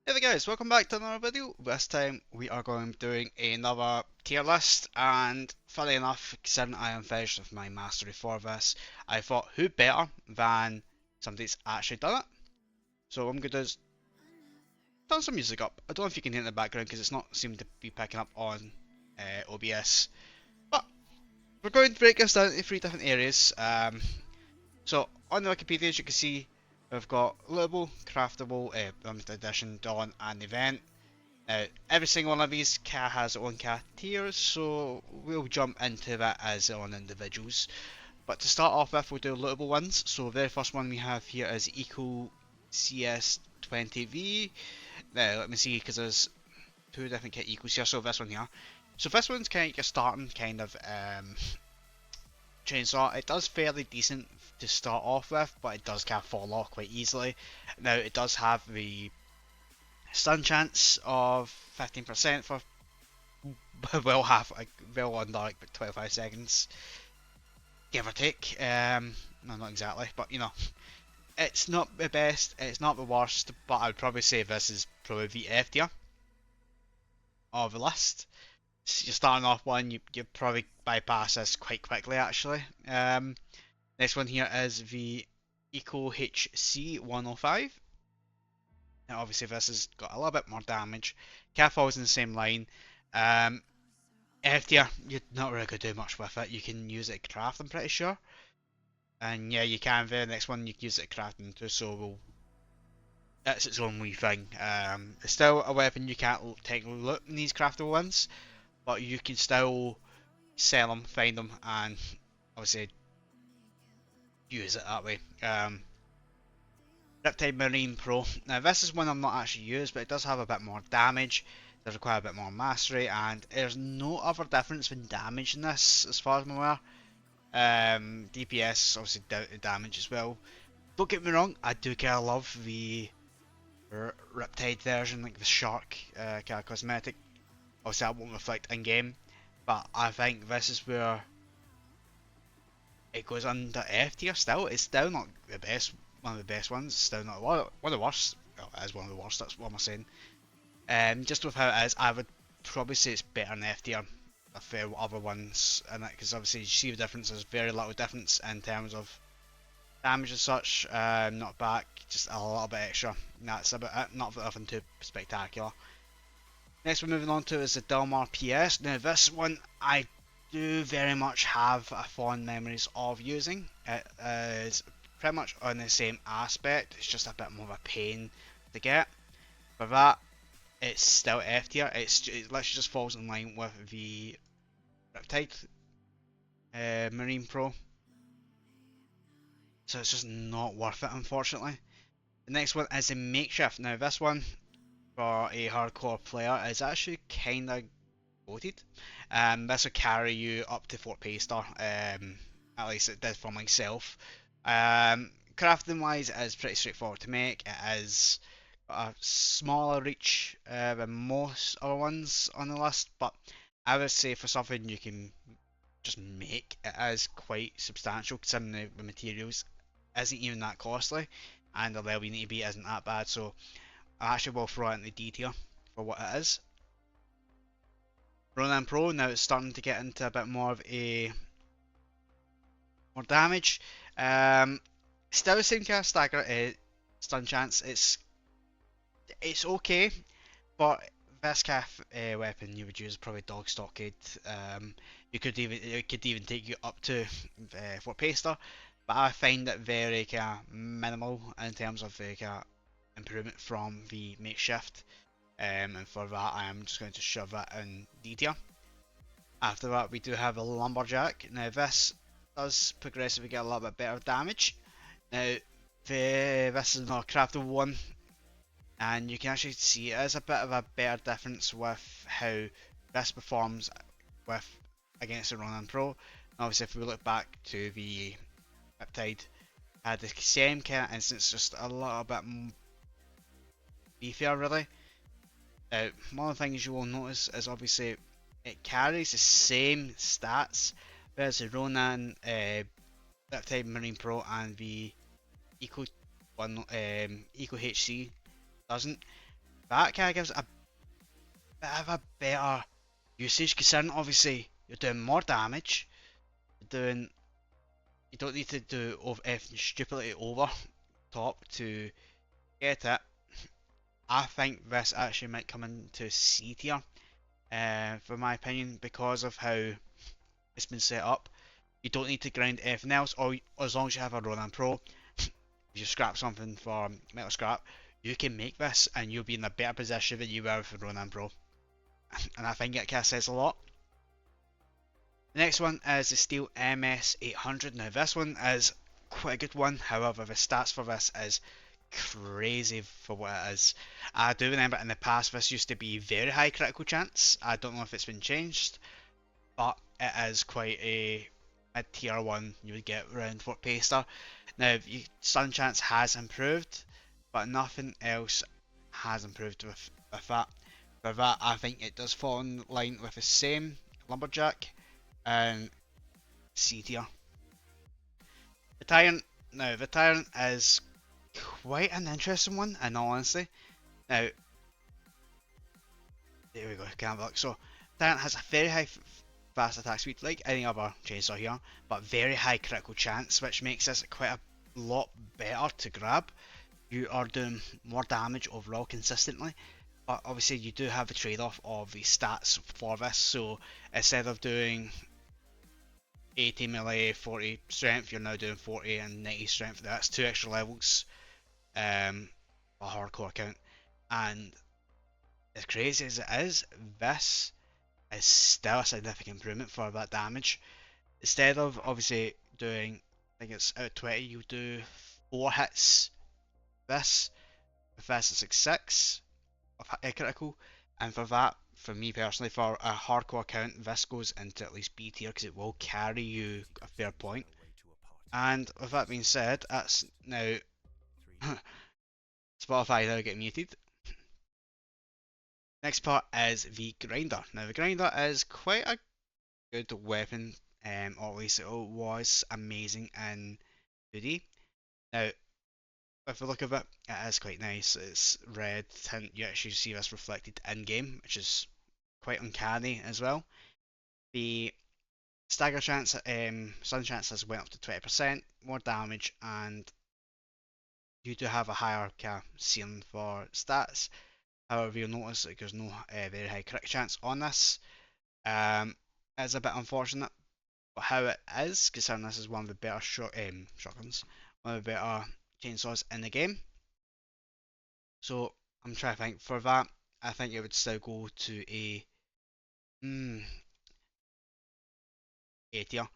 Hey there guys, welcome back to another video. This time we are going to be doing another tier list, and funny enough, considering I am finished with my mastery for this, I thought who better than somebody that's actually done it. So what I'm going to do is turn some music up. I don't know if you can hear it in the background because it's not seeming to be picking up on OBS. But we're going to break this down into three different areas. So on the Wikipedia, as you can see, we've got lootable, craftable, limited edition, dawn, and event. Now, every single one of these has its own tiers, so we'll jump into that as on individuals. But to start off with, we'll do lootable ones. So the very first one we have here is Eco CS20V. Now, let me see, because there's two different Ecos here. So this one here. So this one's kind of your starting kind of chainsaw. It does fairly decent to start off with, but it does kind of fall off quite easily. Now, it does have the stun chance of 15% for well under like 25 seconds, give or take. No, not exactly, but you know, it's not the best, it's not the worst, but I would probably say this is probably the F tier of the list. So you're starting off one, you probably bypass this quite quickly actually. Next one here is the Eco HC 105. Now obviously this has got a little bit more damage. Cat falls in the same line. F tier, you're not really going to do much with it. You can use it to craft, I'm pretty sure. And yeah, you can. The next one you can use it to crafting too, so it's its own wee thing. It's still a weapon you can't technically loot in these craftable ones, but you can still sell them, find them, and obviously use it that way. Riptide Marine Pro. Now this is one I'm not actually used, but it does have a bit more damage. Does require a bit more mastery, and there's no other difference in damage in this, as far as I'm aware. DPS obviously down to damage as well. Don't get me wrong, I do kind of love the Riptide version, like the shark kind of cosmetic. Obviously that won't reflect in game, but I think this is where it goes under F tier still. It's still not the best, one of the best ones. It's still not one of the worst. Well, it is one of the worst, that's what I'm saying. Just with how it is, I would probably say it's better than F tier with other ones in it, because obviously you see the difference. There's very little difference in terms of damage and such. Not back, just a little bit extra. That's about it. Not nothing too spectacular. Next we're moving on to is the Delmar PS. Now this one I do very much have fond memories of using. It is pretty much on the same aspect. It's just a bit more of a pain to get. For that, it's still F tier. It literally just falls in line with the Riptide Marine Pro. So it's just not worth it, unfortunately. The next one is a makeshift. Now this one, for a hardcore player, is actually kinda goated. This will carry you up to Fort Paster. At least it did for myself. Crafting wise, it is pretty straightforward to make. It is a smaller reach than most other ones on the list, but I would say for something you can just make, it is quite substantial considering the materials isn't even that costly, and the level you need to be isn't that bad, so I actually will throw it into D tier for what it is. Ronan Pro, now it's starting to get into a bit more of a more damage. Still the same kind of stagger stun chance. It's okay, but this kind of weapon you would use probably dog stockade. It could even take you up to Fort Paster, but I find it very kind of minimal in terms of the kind of improvement from the makeshift. And for that I am just going to shove that in D tier. After that we do have a lumberjack. Now this does progressively get a little bit better damage. Now this is not a craftable one, and you can actually see it is a bit of a better difference with how this performs with against the Ronin Pro. Obviously if we look back to the Riptide, had the same kind of instance, just a little bit beefier really. One of the things you will notice is obviously it carries the same stats, whereas the Ronin Riptide Marine Pro and the Eco HC doesn't. that kind of gives a bit of a better usage, considering obviously you're doing more damage, you're doing, you don't need to do everything stupidly over top to get it. I think this actually might come into C tier, for my opinion, because of how it's been set up. You don't need to grind anything else, or as long as you have a Ronin Pro, if you scrap something for metal scrap, you can make this and you'll be in a better position than you were with Ronin Pro. And I think it kind of says a lot. The next one is the Steel MS800. Now this one is quite a good one, however the stats for this is crazy for what it is. I do remember in the past this used to be very high critical chance. I don't know if it's been changed, but it is quite a mid tier one you would get around for Paster. Now stun chance has improved, but nothing else has improved with that. For that, I think it does fall in line with the same Lumberjack and C tier. The Tyrant, now the Tyrant is quite an interesting one in all honesty. Now, there we go, can't look. So, Tyrant has a very high fast attack speed, like any other chainsaw here, but very high critical chance, which makes this quite a lot better to grab. You are doing more damage overall consistently, but obviously you do have the trade-off of the stats for this. So instead of doing 80 melee, 40 strength, you're now doing 40 and 90 strength. That's 2 extra levels, a hardcore account, and as crazy as it is, this is still a significant improvement for that damage. Instead of obviously doing, I think it's out of 20, you do 4 hits. This, with this it's like 6 of critical, and for that, for me personally, for a hardcore account, this goes into at least B tier because it will carry you a fair point. And with that being said, that's now Spotify now getting muted. Next part is the grinder. Now the grinder is quite a good weapon, or at least it was amazing in 2D. Now, if you look at it, it is quite nice. It's red tint. You actually see this reflected in game, which is quite uncanny as well. The stagger chance, stun chance has went up to 20%, more damage, and you do have a higher ceiling for stats. However, you'll notice that there's no very high crit chance on this. It's a bit unfortunate, but how it is, considering this is one of the better shotguns, one of the better chainsaws in the game. So I'm trying to think for that. I think it would still go to a A tier.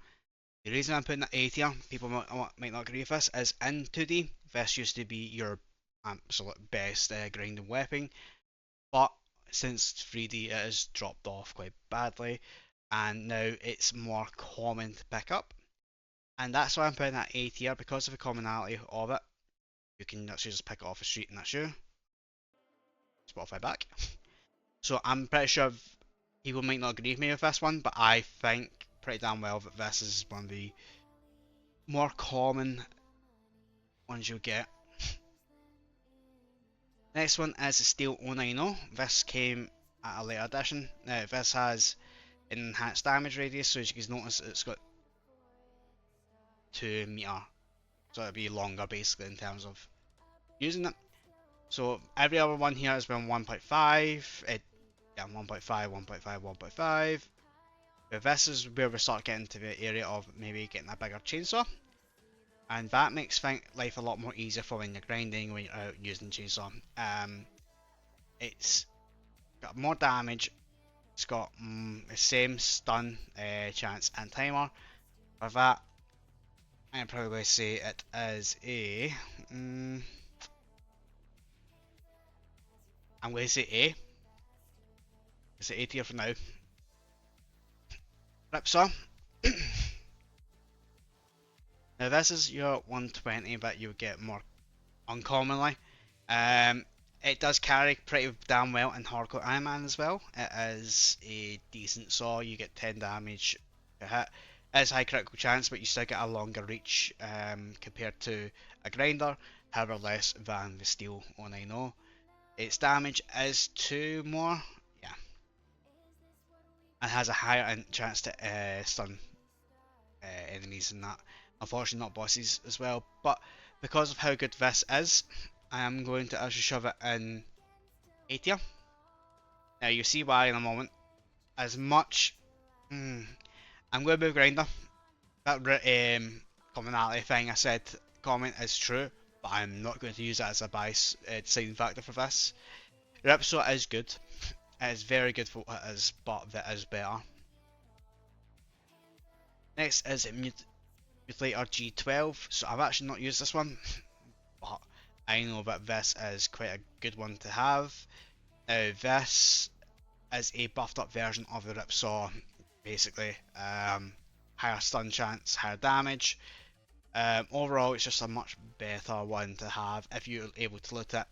The reason I'm putting that A tier, people might not agree with this, is in 2D, this used to be your absolute best grinding weapon, but since 3D it has dropped off quite badly, and now it's more common to pick up, and that's why I'm putting that A tier, because of the commonality of it. You can actually just pick it off the street and that's you. Spotify back. So I'm pretty sure people might not agree with me with this one, but I think pretty damn well that this is one of the more common ones you'll get. Next one is the Steel 090. This came at a later edition. Now this has enhanced damage radius, so as you can notice it's got 2 meter, so it'll be longer basically in terms of using it. So every other one here has been 1.5, 1.5, 1.5, 1.5. But this is where we start getting to the area of maybe getting a bigger chainsaw. And that makes life a lot more easier for when you're grinding, when you're out using the chainsaw. It's got more damage, it's got the same stun chance and timer. For that, I'd probably say it is a... I'm going to say A. It's A tier for now. Ripsaw. Now this is your 120, but you'll get more uncommonly. It does carry pretty damn well in hardcore Iron Man as well. It is a decent saw. You get 10 damage per hit. It is high critical chance, but you still get a longer reach compared to a grinder. However, less than the Steel 090. Its damage is 2 more, yeah, and has a higher chance to stun enemies and that. Unfortunately, not bosses as well, but because of how good this is, I am going to actually shove it in A tier. Now, you see why in a moment. As much. I'm going to move Grinder. That commonality thing I said, comment is true, but I'm not going to use that as a bias deciding factor for this. Ripsaw is good. It is very good for what it is, but that is better. Next is Mutilator G12. So I've actually not used this one, but I know that this is quite a good one to have. Now this is a buffed up version of the Ripsaw, basically. Higher stun chance, higher damage. Overall, it's just a much better one to have if you're able to loot it.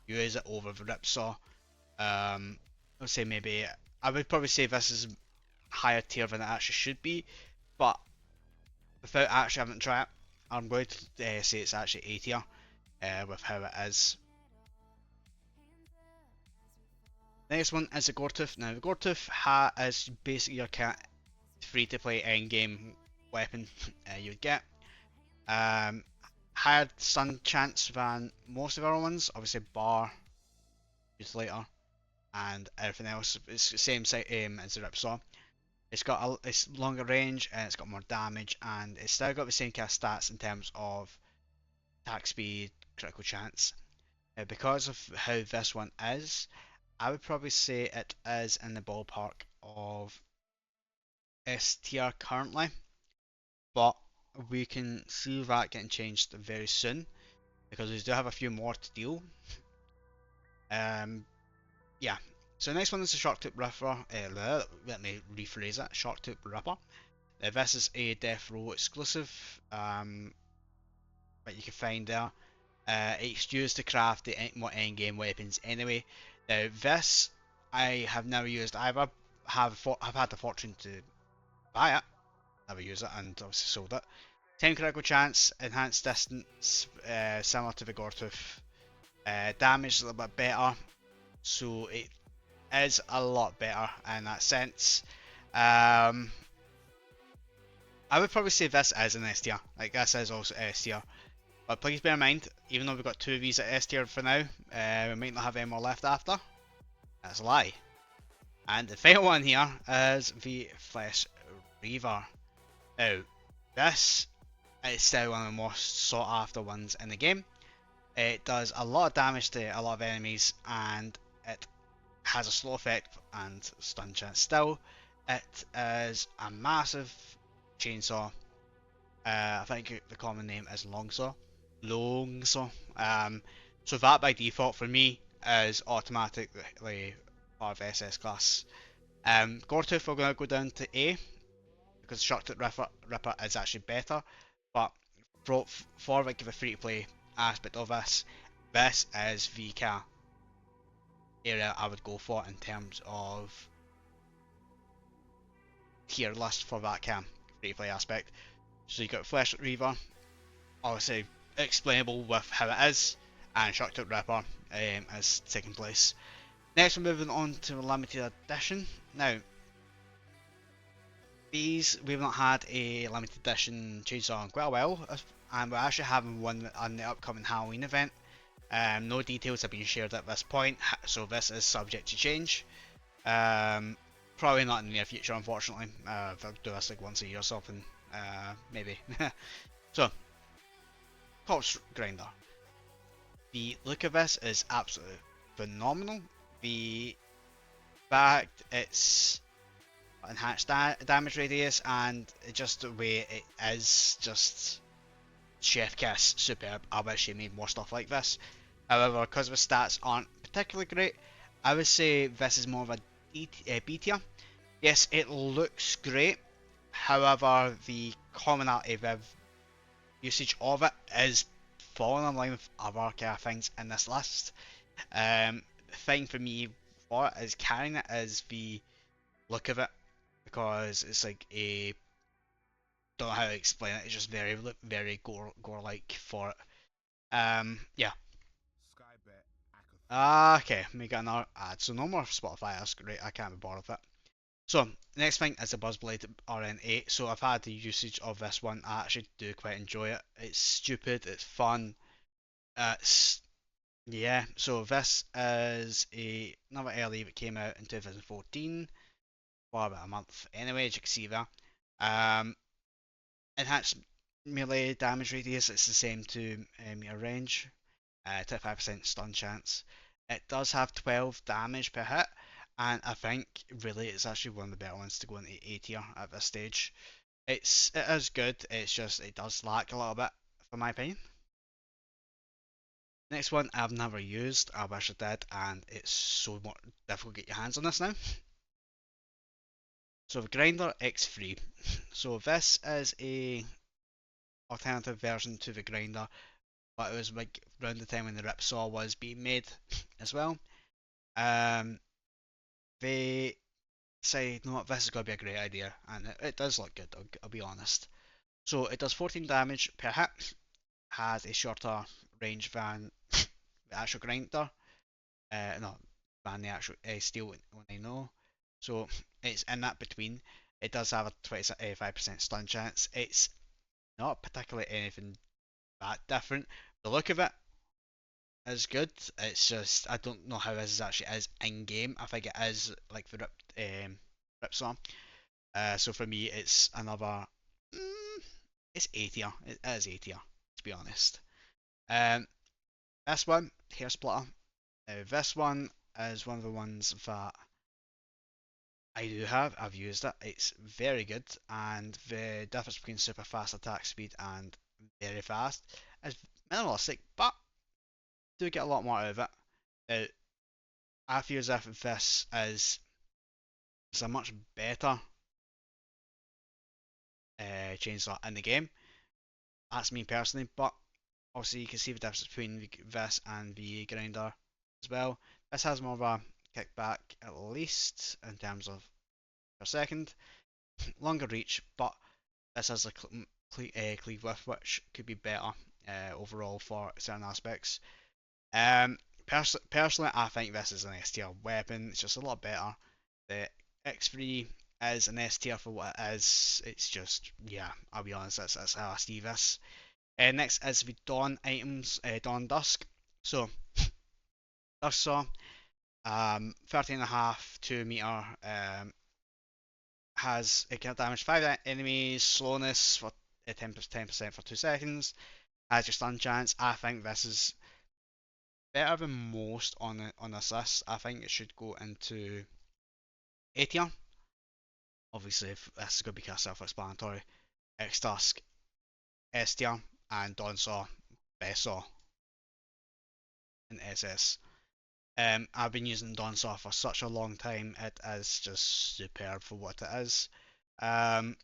Use it over the Ripsaw. I would say maybe I would probably say this is higher tier than it actually should be, but without actually having to try it, I'm going to say it's actually A tier with how it is. Next one is the Gortooth. Now the Gortooth is basically your free to play end game weapon you would get. Higher stun chance than most of our ones, obviously bar, Mutilator, and everything else. It's the same as the Ripsaw. It's longer range and it's got more damage and it's still got the same kind of stats in terms of attack speed, critical chance. Because of how this one is, I would probably say it is in the ballpark of S tier currently, but we can see that getting changed very soon because we do have a few more to deal. Yeah. So the next one is the Shark Tooth Ripper. Let me rephrase it. Shark Tooth Ripper. This is a Death Row exclusive that you can find there. It's used to craft the more endgame weapons anyway. Now this I have never used either. I've had the fortune to buy it, never use it, and obviously sold it. 10 critical chance, enhanced distance, similar to the Gortooth. Damage is a little bit better, so it is a lot better in that sense. I would probably say this is an S tier. Like this is also S tier. But please bear in mind, even though we've got 2 of these at S tier for now, we might not have any more left after. That's a lie. And the final one here is the Flesh Reaver. Now, this is still one of the most sought after ones in the game. It does a lot of damage to a lot of enemies and it has a slow effect and stun chance still. It is a massive chainsaw. I think the common name is Longsaw. Longsaw. So that by default for me is automatically part of SS class. Gortooth we're going to go down to A because Sharktooth Ripper is actually better, but for like the free to play aspect of this is the kind of area I would go for in terms of tier list for that kind of free to play aspect. So you got Flesh Reaver, obviously explainable with how it is, and Sharktooth Ripper as second place. Next we're moving on to a limited edition. Now, these we've not had a limited edition chainsaw in quite a while, and we're actually having one on the upcoming Halloween event. No details have been shared at this point, so this is subject to change. Probably not in the near future, unfortunately. If I do this like once a year or something, maybe. So, Corpse Grinder. The look of this is absolutely phenomenal. The fact it's enhanced damage radius and just the way it is, just chef kiss, superb. I wish they made more stuff like this. However, because the stats aren't particularly great, I would say this is more of a B tier. Yes, it looks great. However, the commonality with usage of it is falling in line with other kind of things in this list. The thing for me for it is carrying it is the look of it, because it's like a, don't know how to explain it. It's just very gore like for it. Yeah. Ah, okay, we got another ad. So no more Spotify. That's great. I can't be bothered with it. So next thing is the Buzzblade RN8. So I've had the usage of this one. I actually do quite enjoy it. It's stupid. It's fun. It's yeah. So this is another early that came out in 2014 for about a month. Anyway, as you can see there. Um, enhanced melee damage radius. It's the same to meter range. 25% stun chance. It does have 12 damage per hit, and I think really it's actually one of the better ones to go into A tier at this stage. It is good. It's just it does lack a little bit, for my opinion. Next one I've never used. I wish I did, and it's so more difficult to get your hands on this now. So the Grinder X3. So this is a alternative version to the Grinder, but it was like around the time when the Ripsaw was being made as well. Um, they say, no, this is going to be a great idea, and it does look good, I'll be honest. So it does 14 damage per hit, has a shorter range than the actual grinder, no, than the actual steel 190. So it's in that between. It does have a 25% stun chance. It's not particularly anything that different. The look of it is good. It's just I don't know how this is actually is in game. I think it is like the Ripsaw. So for me, it's another. Mm, it's A tier. It is A tier, to be honest. Um, this one, Hair Splitter. This one is one of the ones that I do have. I've used it. It's very good, and the difference between super fast attack speed and very fast is minimalistic, but do get a lot more out of it. Uh, I feel as if this is a much better chainsaw in the game. That's me personally, but obviously you can see the difference between this and the grinder as well. This has more of a kickback at least in terms of per second, longer reach, but this has a cleave width which could be better overall for certain aspects. Personally, I think this is an S tier weapon. It's just a lot better. The X3 is an S tier for what it is. It's just, yeah, I'll be honest, that's how I see this. Next is the Dawn items, Dawn Dusk. So, Dusk Saw, 13.5, 2 meter, it can damage 5 enemies, slowness for 10% for 2 seconds, has your stun chance. I think this is better than most on this list. I think it should go into A tier. Obviously, if this is going to be kind of self-explanatory. X Dusk, S tier, and Dawn Saw, best Saw in SS. I've been using Dawnsaw for such a long time. It is just superb for what it is. Um,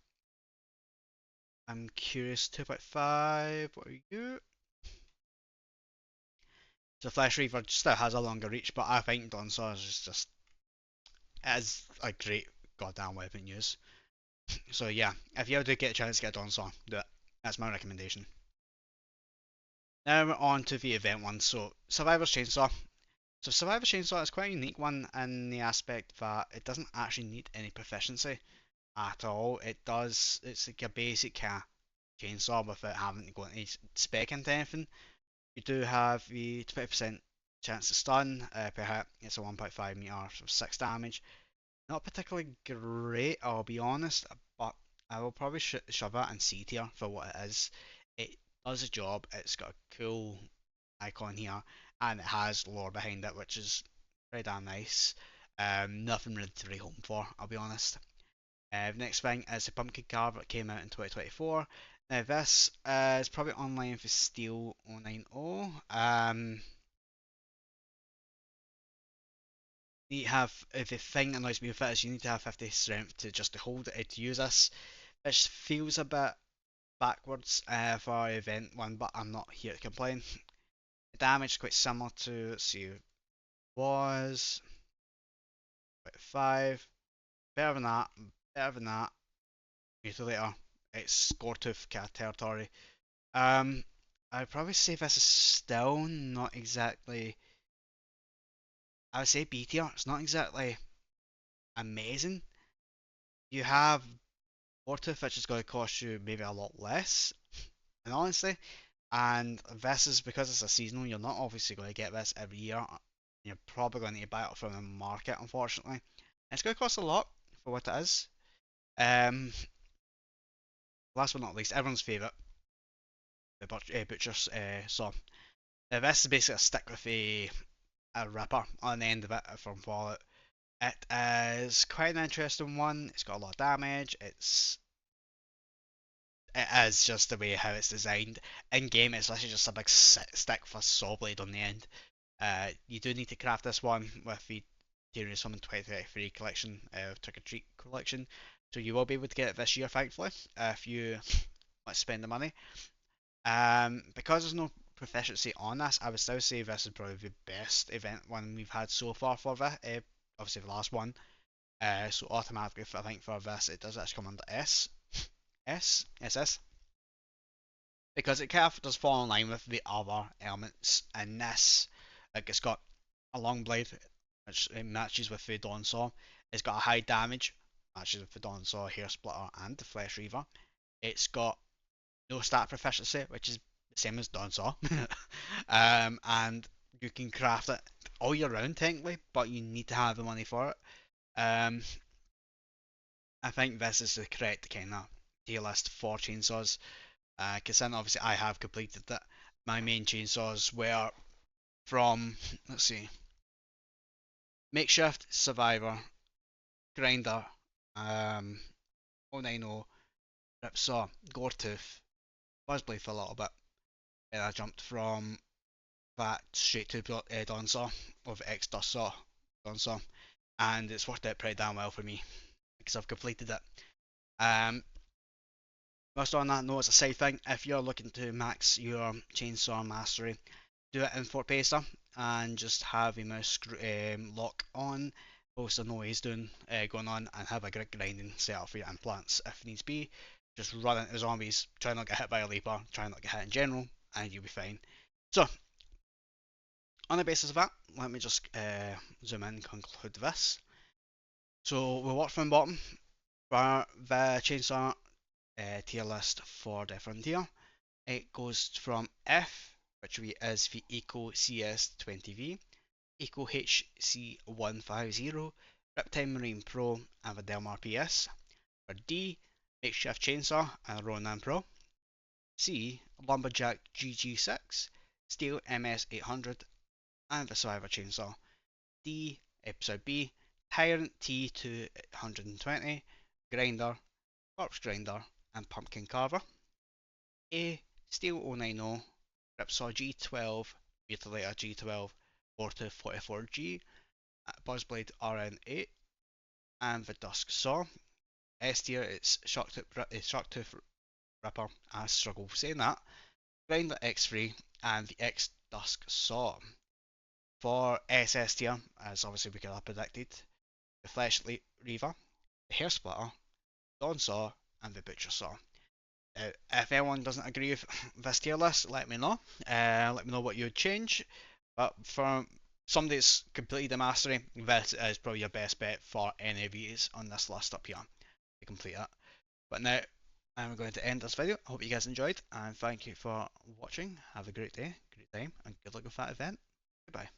I'm curious. 2.5. What are you? So Flash Reaver still has a longer reach, but I think Dawnsaw is just is a great goddamn weapon use. So yeah, if you ever do get a chance to get a Dawnsaw, do it. That's my recommendation. Now we're on to the event one. So Survivor's Chainsaw. So Survivor's Chainsaw is quite a unique one in the aspect that it doesn't actually need any proficiency at all. It does. It's like a basic chainsaw without having to go into spec into anything. You do have the 20% chance to stun per hit. It's a 1.5 meter, so 6 damage. Not particularly great, I'll be honest, but I will probably shove it in C tier for what it is. It does a job. It's got a cool icon here, and it has lore behind it, which is very damn nice. Nothing really to write home for, I'll be honest. Next thing is the Pumpkin Carver that came out in 2024. Now this is probably online for Steel 090. You have the thing that annoys me with it is you need to have 50 strength to just to hold it to use this, which feels a bit backwards for event one, but I'm not here to complain. The damage is quite similar to, let's see, was 5, better than that, better than that. Mutilator, it's Scortooth territory. I'd probably say this is still not exactly I would say B tier. It's not exactly amazing. You have Mortooth, which is going to cost you maybe a lot less, and honestly, and this is because it's a seasonal. You're not obviously going to get this every year. You're probably going to need to buy it from the market, unfortunately. It's going to cost a lot for what it is. Um, Last but not least, everyone's favourite, the butcher's saw. This is basically a stick with a ripper on the end of it from Fallout. It is quite an interesting one. It's got a lot of damage. It is just the way how it's designed. In game, it's literally just a big stick with a saw blade on the end. You do need to craft this one with the Tyrion Summon 2023 collection, Trick or Treat collection. So you will be able to get it this year, thankfully, if you want to spend the money. Because there's no proficiency on this, I would still say this is probably the best event one we've had so far for this. Obviously the last one. So automatically, I think for this, it does actually come under SS, because it kind of does fall in line with the other elements in this. Like it's got a long blade, which it matches with the Dawn Saw. It's got a high damage, matches with the Dawn Saw, Hair Splitter, and the Flesh Reaver. It's got no stat proficiency, which is the same as Dawn Saw. And you can craft it all year round technically, but you need to have the money for it. Um, I think this is the correct kind of tier list for chainsaws. Because then obviously I have completed that. My main chainsaws were from, let's see, Makeshift, Survivor, Grinder, 090, Ripsaw, Goretooth, Buzzblade for a little bit. And I jumped from that straight to Dawnsaw of X Dust Saw, Dawnsaw. And it's worked out pretty damn well for me because I've completed it. Most on that note, as a side thing, if you're looking to max your chainsaw mastery, do it in Fort Pesa and just have a mouse lock on, post a noise going on, and have a grid grinding set up for your implants if needs be. Just run into zombies, try not to get hit by a leaper, try not to get hit in general, and you'll be fine. So, on the basis of that, let me just zoom in and conclude this. So, we'll work from bottom for the chainsaw tier list for the Frontier. It goes from F, which is the Eco CS20V, Eco HC150, Riptide Marine Pro, and the Delmar PS. For D, Makeshift Chainsaw and Ronin Pro. C, Lumberjack GG6, Steel MS800, and the Survivor Chainsaw. D, Episode B, Tyrant T220, Grinder, Corpse Grinder, and Pumpkin Carver. A, Steel 090, Ripsaw G12, Mutilator G12, Mortooth 44G, Buzzblade RN8, and the Dusk Saw. S tier, it's Shocktooth Ripper, I struggle saying that, Grinder X3, and the X Dusk Saw. For SS tier, as obviously we could have predicted, the Flesh Reaver, the Hair Splitter, Dawn Saw, and the Butcher Saw. If anyone doesn't agree with this tier list, let me know. Let me know what you would change. But for somebody that's completed the mastery, this is probably your best bet for any of these on this list up here to complete it. But now I'm going to end this video. I hope you guys enjoyed, and thank you for watching. Have a great day, great time, and good luck with that event. Goodbye.